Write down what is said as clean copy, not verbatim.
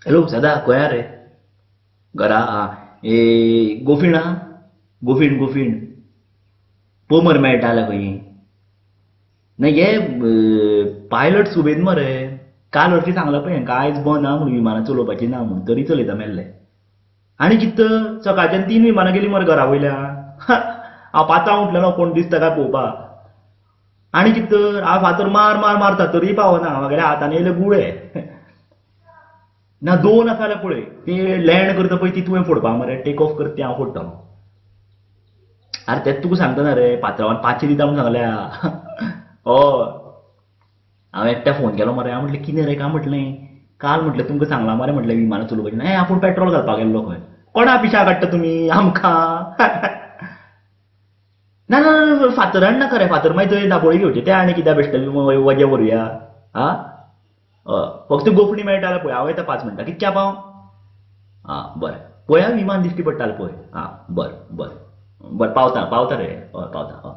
hello सदा खंय रे घरा ए गोफीण आहा गोफीण गोफीण पळय मरे मेळटा जाल्यार खंय नाही हे पायलट सुबेद मरे काल हरशी सांगला पळय हांकां आयज बंद आहा म्हणून विमानां चलोवपाची ना म्हणून तरी चलयता मेल्ले आनी कितें तर सकाळच्यान 3 विमानां गेलीं मरे घरा वयल्यान हांव 5 उठलेलो कोण दिसता काय पळोवपाक आनी कितें तर हांव फातर मार मार मारता तरी पावना म्हागेल्या हातान येयले गुळे ना 2 आसा जाल्यार पळय ते लँड करता पळय ती तुवें फोडपा मरे टेक ऑफ करता तें हांव फोडटलों आरे तेंच तुका सांगता रे पात्रांवान 500 दिता म्हूण सांगल्या हय हांव एकट्या फोन केलो मरे हांव म्हटलें कितें रे काय म्हटलें काल म्हटलें तुमकां सांगलां मरे म्हटलें विमानां चलोवपाची ना आपूण पेट्रोल घालपाक गेल्लो खंय कोणा पिशा काडटा तुमी आमकां ना ना ना फातरान नाका रे फातर मागीर थंय दाबोळी घेवचे ते आनी कित्याक बेश्टे वजे व्हरुया आं फक्त गोफणी मेळटा जाल्यार पळय हांव येता 5 मिनटां कितक्या पाव आं बरें पळया विमान दिश्टी पडटा जाल्यार पळय आं बरें बरें बरें पावता पावता रे हय पावता हय